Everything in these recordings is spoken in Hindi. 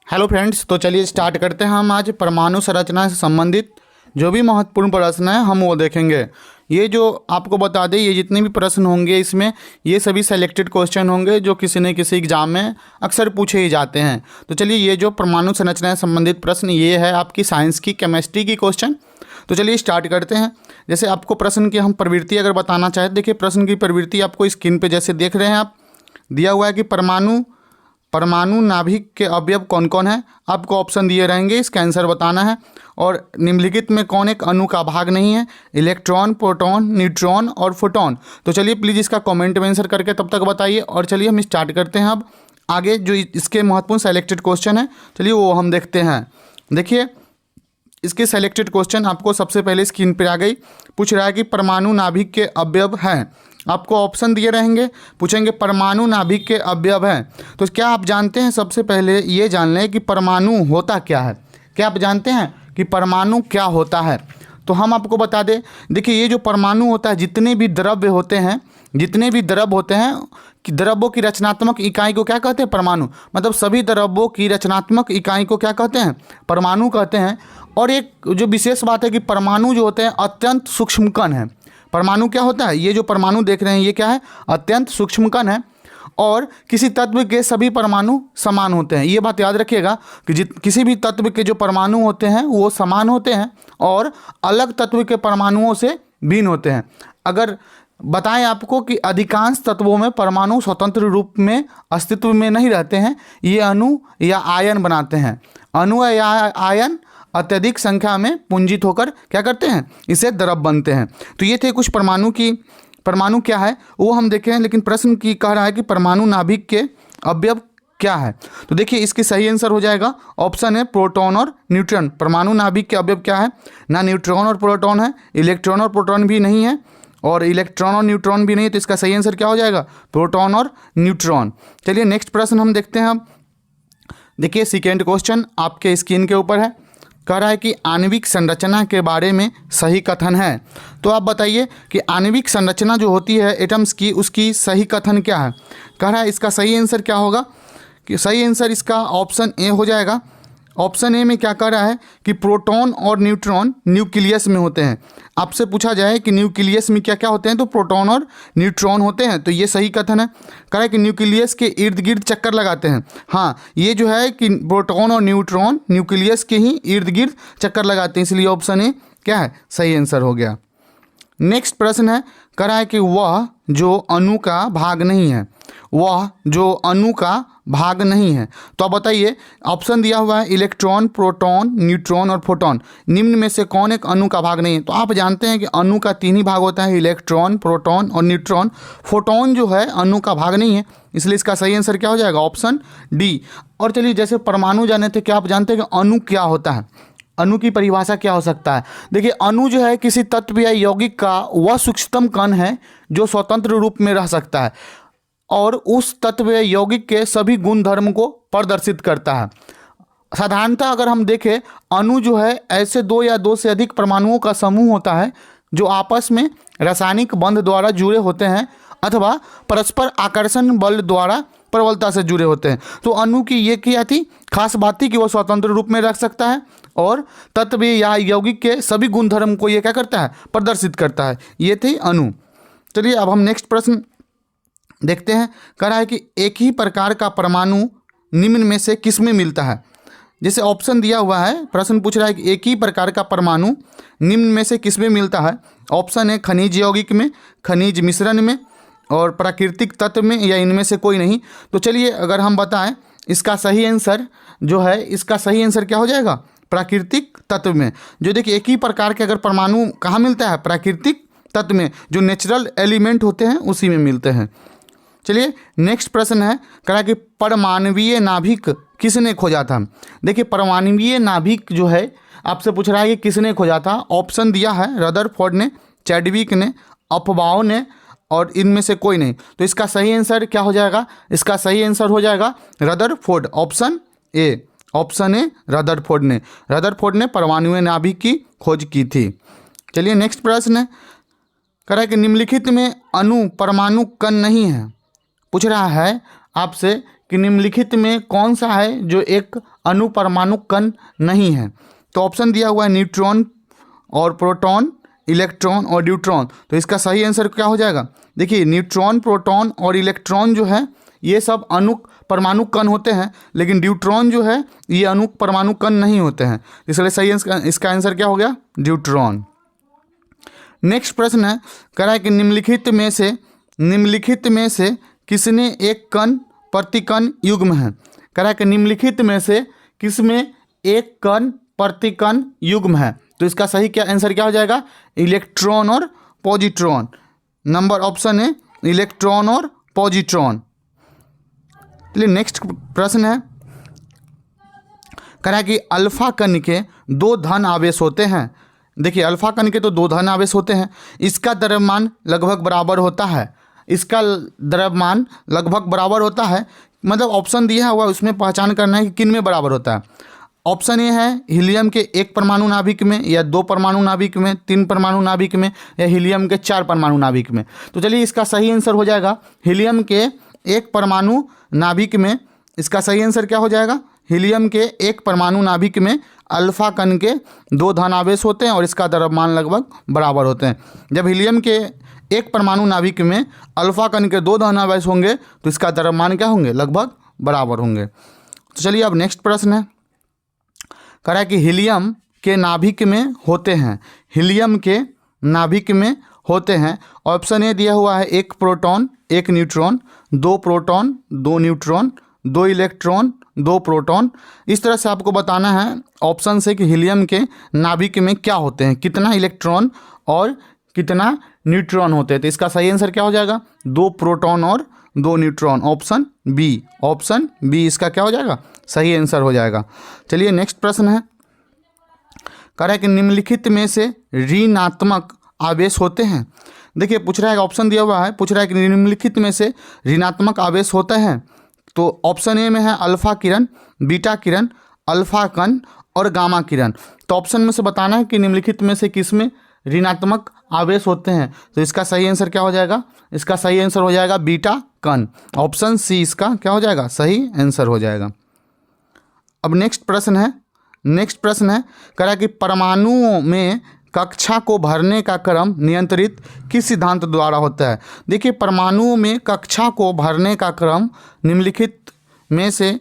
हेलो फ्रेंड्स, तो चलिए स्टार्ट करते हैं। हम आज परमाणु संरचना से संबंधित जो भी महत्वपूर्ण प्रश्न हैं हम वो देखेंगे। ये जो आपको बता दें, ये जितने भी प्रश्न होंगे इसमें ये सभी सेलेक्टेड क्वेश्चन होंगे जो किसी न किसी एग्जाम में अक्सर पूछे ही जाते हैं। तो चलिए, ये जो परमाणु संरचना से संबंधित प्रश्न ये है आपकी साइंस की केमिस्ट्री की क्वेश्चन। तो चलिए स्टार्ट करते हैं। जैसे आपको प्रश्न की हम प्रवृत्ति अगर बताना चाहें, देखिए प्रश्न की प्रवृत्ति आपको स्क्रीन पे जैसे देख रहे हैं आप, दिया हुआ है कि परमाणु नाभिक के अवयव कौन कौन है। आपको ऑप्शन दिए रहेंगे, इसका आंसर बताना है। और निम्नलिखित में कौन एक अणु का भाग नहीं है? इलेक्ट्रॉन, प्रोटॉन, न्यूट्रॉन और फोटॉन। तो चलिए प्लीज़ इसका कमेंट में आंसर करके तब तक बताइए। और चलिए हम स्टार्ट करते हैं। अब आगे जो इसके महत्वपूर्ण सेलेक्टेड क्वेश्चन है, चलिए वो हम देखते हैं। देखिए इसके सेलेक्टेड क्वेश्चन आपको सबसे पहले स्क्रीन पर आ गई। पूछ रहा है कि परमाणु नाभिक के अवयव हैं। आपको ऑप्शन दिए रहेंगे, पूछेंगे परमाणु नाभिक के अवयव हैं। तो क्या आप जानते हैं? सबसे पहले ये जान लें कि परमाणु होता क्या है। क्या आप जानते हैं कि परमाणु क्या होता है? तो हम आपको बता दें, देखिए ये जो परमाणु होता है, जितने भी द्रव्य होते हैं कि द्रव्यों की रचनात्मक इकाई को क्या कहते हैं? परमाणु। मतलब सभी द्रव्यों की रचनात्मक इकाई को क्या कहते हैं? परमाणु कहते हैं। और एक जो विशेष बात है कि परमाणु जो होते हैं अत्यंत सूक्ष्म कण है। परमाणु क्या होता है? ये जो परमाणु देख रहे हैं ये क्या है? अत्यंत सूक्ष्म कण है। और किसी तत्व के सभी परमाणु समान होते हैं। ये बात याद रखिएगा कि किसी भी तत्व के जो परमाणु होते हैं वो समान होते हैं और अलग तत्व के परमाणुओं से भिन्न होते हैं। अगर बताएं आपको कि अधिकांश तत्वों में परमाणु स्वतंत्र रूप में अस्तित्व में नहीं रहते हैं, ये अणु या आयन बनाते हैं। अणु या आयन अत्यधिक संख्या में पुंजित होकर क्या करते हैं? इसे द्रव बनते हैं। तो ये थे कुछ परमाणु क्या है वो हम देखें। लेकिन प्रश्न की कह रहा है कि परमाणु नाभिक के अवयव क्या है। तो देखिए इसकी सही आंसर हो जाएगा ऑप्शन है प्रोटॉन और न्यूट्रॉन। परमाणु नाभिक के अवयव क्या है? ना न्यूट्रॉन और प्रोटॉन है, इलेक्ट्रॉन और प्रोटॉन भी नहीं है, और इलेक्ट्रॉन और न्यूट्रॉन भी नहीं है। तो इसका सही आंसर क्या हो जाएगा? प्रोटॉन और न्यूट्रॉन। चलिए नेक्स्ट प्रश्न हम देखते हैं। अब देखिए सेकेंड क्वेश्चन आपके स्क्रीन के ऊपर है। कह रहा है कि आणविक संरचना के बारे में सही कथन है। तो आप बताइए कि आणविक संरचना जो होती है एटम्स की, उसकी सही कथन क्या है। कह रहा है इसका सही आंसर क्या होगा? कि सही आंसर इसका ऑप्शन ए हो जाएगा। ऑप्शन ए में क्या कह रहा है कि प्रोटॉन और न्यूट्रॉन न्यूक्लियस में होते हैं। आपसे पूछा जाए कि न्यूक्लियस में क्या क्या होते हैं, तो प्रोटॉन और न्यूट्रॉन होते हैं। तो ये सही कथन है। कह रहा है कि न्यूक्लियस के इर्द गिर्द चक्कर लगाते हैं। हाँ, ये जो है कि प्रोटॉन और न्यूट्रॉन न्यूक्लियस के ही इर्द गिर्द चक्कर लगाते हैं, इसलिए ऑप्शन ए क्या है? सही आंसर हो गया। नेक्स्ट प्रश्न है, कह रहा है कि वह जो अणु का भाग नहीं है, वह जो अणु का भाग नहीं है। तो आप बताइए, ऑप्शन दिया हुआ है इलेक्ट्रॉन, प्रोटॉन, न्यूट्रॉन और फोटॉन। निम्न में से कौन एक अणु का भाग नहीं है? तो आप जानते हैं कि अणु का 3 ही भाग होता है, इलेक्ट्रॉन, प्रोटॉन और न्यूट्रॉन। फोटॉन जो है अणु का भाग नहीं है, इसलिए इसका सही आंसर क्या हो जाएगा? Option D. और चलिए जैसे परमाणु जाने थे, क्या आप जानते हैं कि अणु क्या होता है? अणु की परिभाषा क्या हो सकता है? देखिए अणु जो है किसी तत्व या यौगिक का वह सूक्ष्मतम कण है जो स्वतंत्र रूप में रह सकता है और उस तत्व या यौगिक के सभी गुण धर्म को प्रदर्शित करता है। साधारणतः अगर हम देखें, अणु जो है ऐसे 2 या 2 से अधिक परमाणुओं का समूह होता है जो आपस में रासायनिक बंध द्वारा जुड़े होते हैं अथवा परस्पर आकर्षण बल द्वारा प्रबलता से जुड़े होते हैं। तो अणु की ये क्या थी? खास बात थी कि वो स्वतंत्र रूप में रख सकता है और तत्व या यौगिक के सभी गुणधर्म को ये क्या करता है? प्रदर्शित करता है। ये थी अणु। चलिए अब हम नेक्स्ट प्रश्न देखते हैं। कह रहा है कि एक ही प्रकार का परमाणु निम्न में से किस में मिलता है। जैसे ऑप्शन दिया हुआ है, प्रश्न पूछ रहा है कि एक ही प्रकार का परमाणु निम्न में से किस में मिलता है। ऑप्शन है खनिज यौगिक में, खनिज मिश्रण में और प्राकृतिक तत्व में, या इनमें से कोई नहीं। तो चलिए अगर हम बताएं इसका सही आंसर जो है, इसका सही आंसर क्या हो जाएगा? प्राकृतिक तत्व में। जो देखिए एक ही प्रकार के अगर परमाणु कहाँ मिलता है? प्राकृतिक तत्व में, जो नेचुरल एलिमेंट होते हैं उसी में मिलते हैं। चलिए नेक्स्ट प्रश्न है, कहा कि परमाणवीय नाभिक किसने खोजा था। देखिए परमाणवीय नाभिक जो है आपसे पूछ रहा है कि किसने खोजा था। ऑप्शन दिया है रदरफोर्ड ने, चैडविक ने, अफबाओ ने और इनमें से कोई नहीं। तो इसका सही आंसर क्या हो जाएगा? इसका सही आंसर हो जाएगा रदरफोर्ड। ऑप्शन ए रदरफोर्ड ने परमाणु नाभिक की खोज की थी। चलिए नेक्स्ट प्रश्न है, कह रहा है कि निम्नलिखित में अणु परमाणु कण नहीं है। पूछ रहा है आपसे कि निम्नलिखित में कौन सा है जो एक अणुपरमाणु कण नहीं है। तो ऑप्शन दिया हुआ है न्यूट्रॉन और प्रोटॉन, इलेक्ट्रॉन और न्यूट्रॉन। तो इसका सही आंसर क्या हो जाएगा? देखिए न्यूट्रॉन, प्रोटॉन और इलेक्ट्रॉन जो है ये सब अणु परमाणु कण होते हैं, लेकिन न्यूट्रॉन जो है ये अणु परमाणु कण नहीं होते हैं। इसलिए सही इसका आंसर क्या हो गया? न्यूट्रॉन। नेक्स्ट प्रश्न है, कह रहा है कि निम्नलिखित में से किसने एक कण प्रतिकण युग्म है? कह रहा है कि निम्नलिखित में से किसमें एक कण प्रतिकण युग्म है? तो इसका सही क्या आंसर क्या हो जाएगा? इलेक्ट्रॉन और पॉजिट्रॉन। नंबर ऑप्शन है इलेक्ट्रॉन और पॉजिट्रॉन। चलिए नेक्स्ट प्रश्न है, कह रहा है कि अल्फा कण के 2 धन आवेश होते हैं। देखिए अल्फा कण के तो 2 धन आवेश होते हैं, इसका द्रव्यमान लगभग बराबर होता है। इसका द्रव्यमान लगभग बराबर होता है, मतलब ऑप्शन दिया हुआ है उसमें पहचान करना है कि किन में बराबर होता है। ऑप्शन ए है हीलियम के 1 परमाणु नाभिक में, या 2 परमाणु नाभिक में, 3 परमाणु नाभिक में, या हीलियम के 4 परमाणु नाभिक में। तो चलिए इसका सही आंसर हो जाएगा हीलियम के 1 परमाणु नाभिक में। इसका सही आंसर क्या हो जाएगा? हीलियम के 1 परमाणु नाभिक में अल्फा कण के 2 धन आवेश होते हैं और इसका द्रव्यमान लगभग बराबर होते हैं। जब हीलियम के 1 परमाणु नाभिक में अल्फा कण के 2 धन आवेश होंगे तो इसका द्रव्यमान क्या होंगे? लगभग बराबर होंगे। तो चलिए अब नेक्स्ट प्रश्न है, कह रहा है कि हीलियम के नाभिक में होते हैं, हीलियम के नाभिक में होते हैं। ऑप्शन ए दिया हुआ है 1 proton 1 neutron, 2 proton 2 neutron, 2 electron 2 proton. इस तरह से आपको बताना है ऑप्शन से कि हीलियम के नाभिक में क्या होते हैं, कितना इलेक्ट्रॉन और कितना न्यूट्रॉन होते हैं। तो इसका सही आंसर क्या हो जाएगा? 2 प्रोटॉन और 2 न्यूट्रॉन। ऑप्शन बी इसका क्या हो जाएगा? सही आंसर हो जाएगा। चलिए नेक्स्ट प्रश्न है, कह रहा है कि निम्नलिखित में से ऋणात्मक आवेश होते हैं। देखिए पूछ रहा है, ऑप्शन दिया हुआ है, पूछ रहा है कि निम्नलिखित में से ऋणात्मक आवेश होते हैं। तो ऑप्शन ए में है अल्फा किरण, बीटा किरण, अल्फा कण और गामा किरण। तो ऑप्शन में से बताना है कि निम्नलिखित में से किस में ऋणात्मक आवेश होते हैं। तो इसका सही आंसर क्या हो जाएगा? इसका सही आंसर हो जाएगा बीटा कण। ऑप्शन सी इसका क्या हो जाएगा? सही आंसर हो जाएगा। अब नेक्स्ट प्रश्न है, कह रहा है कि परमाणुओं में कक्षा को भरने का क्रम नियंत्रित किस सिद्धांत द्वारा होता है? देखिए परमाणुओं में कक्षा को भरने का क्रम निम्नलिखित में से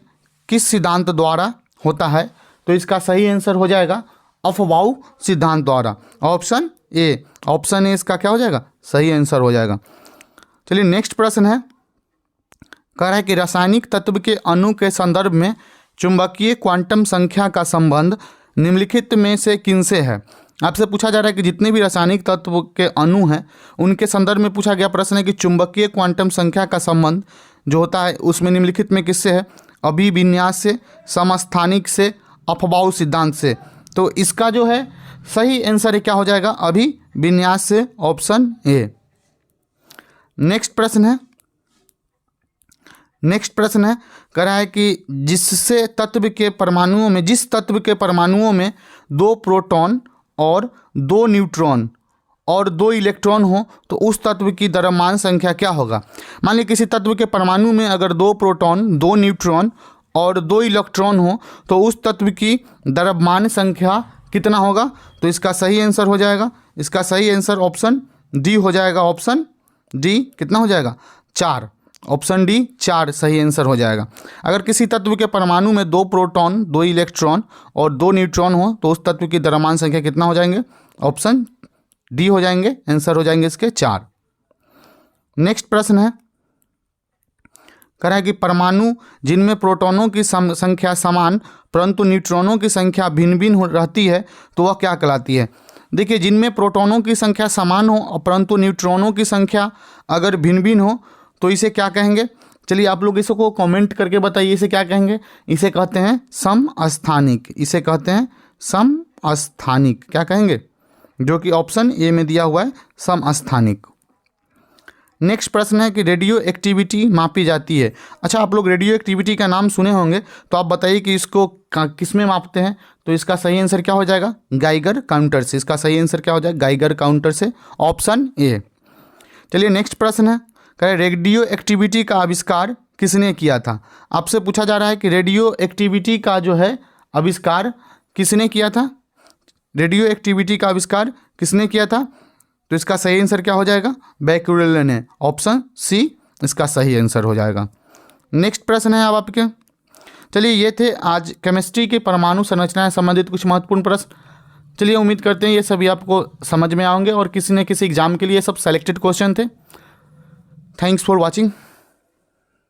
किस सिद्धांत द्वारा होता है? तो इसका सही आंसर हो जाएगा अफबाऊ सिद्धांत द्वारा। ऑप्शन ए इसका क्या हो जाएगा? सही आंसर हो जाएगा। चलिए नेक्स्ट प्रश्न है, कह रहा है कि रासायनिक तत्व के अणु के संदर्भ में चुंबकीय क्वांटम संख्या का संबंध निम्नलिखित में से किनसे है? आपसे पूछा जा रहा है कि जितने भी रासायनिक तत्व के अणु हैं उनके संदर्भ में पूछा गया प्रश्न है कि चुंबकीय क्वांटम संख्या का संबंध जो होता है उसमें निम्नलिखित में किससे है? अभिविन्यास से, समस्थानिक से, अफबाऊ सिद्धांत से। तो इसका जो है सही आंसर क्या हो जाएगा? अभिविन्यास से। Option A. नेक्स्ट प्रश्न है, कह रहा है कि जिस तत्व के परमाणुओं में 2 प्रोटॉन और 2 न्यूट्रॉन और 2 इलेक्ट्रॉन हो तो उस तत्व की द्रव्यमान संख्या क्या होगा? मान लीजिए किसी तत्व के परमाणु में अगर 2 प्रोटॉन 2 न्यूट्रॉन और 2 इलेक्ट्रॉन हो तो उस तत्व की द्रव्यमान संख्या कितना होगा? तो इसका सही आंसर हो जाएगा, इसका सही आंसर ऑप्शन डी हो जाएगा। ऑप्शन डी कितना हो जाएगा? 4। ऑप्शन डी 4 सही आंसर हो जाएगा। अगर किसी तत्व के परमाणु में 2 प्रोटॉन 2 इलेक्ट्रॉन और 2 न्यूट्रॉन हो तो उस तत्व की द्रव्यमान संख्या कितना हो जाएंगे? ऑप्शन डी हो जाएंगे, आंसर हो जाएंगे इसके 4। नेक्स्ट प्रश्न है, कह रहा है कि परमाणु जिनमें प्रोटॉनों की संख्या समान परंतु न्यूट्रॉनों की संख्या भिन्न भिन्न रहती है तो वह क्या कहलाती है? देखिए जिनमें प्रोटॉनों की संख्या समान हो परंतु न्यूट्रॉनों की संख्या अगर भिन्न भिन्न हो तो इसे क्या कहेंगे? चलिए आप लोग इसको कमेंट करके बताइए, इसे क्या कहेंगे? इसे कहते हैं समस्थानिक। इसे कहते हैं समस्थानिक। क्या कहेंगे? जो कि ऑप्शन ए में दिया हुआ है, समस्थानिक। नेक्स्ट प्रश्न है कि रेडियो एक्टिविटी मापी जाती है। अच्छा आप लोग रेडियो एक्टिविटी का नाम सुने होंगे, तो आप बताइए कि इसको किस में मापते हैं? तो इसका सही आंसर क्या हो जाएगा? गाइगर काउंटर से। इसका सही आंसर क्या हो जाएगा? गाइगर काउंटर से। Option A. चलिए नेक्स्ट प्रश्न है, कह रेडियो एक्टिविटी का आविष्कार किसने किया था। आपसे पूछा जा रहा है कि रेडियो एक्टिविटी का जो है आविष्कार किसने किया था, रेडियो एक्टिविटी का आविष्कार किसने किया था। तो इसका सही आंसर क्या हो जाएगा, बैक्यूरेल ने, ऑप्शन सी इसका सही आंसर हो जाएगा। नेक्स्ट प्रश्न है अब आपके। चलिए ये थे आज केमिस्ट्री के परमाणु संरचना से संबंधित कुछ महत्वपूर्ण प्रश्न। चलिए उम्मीद करते हैं ये सभी आपको समझ में आएंगे और किसी न किसी एग्जाम के लिए सब सेलेक्टेड क्वेश्चन थे। Thanks for watching.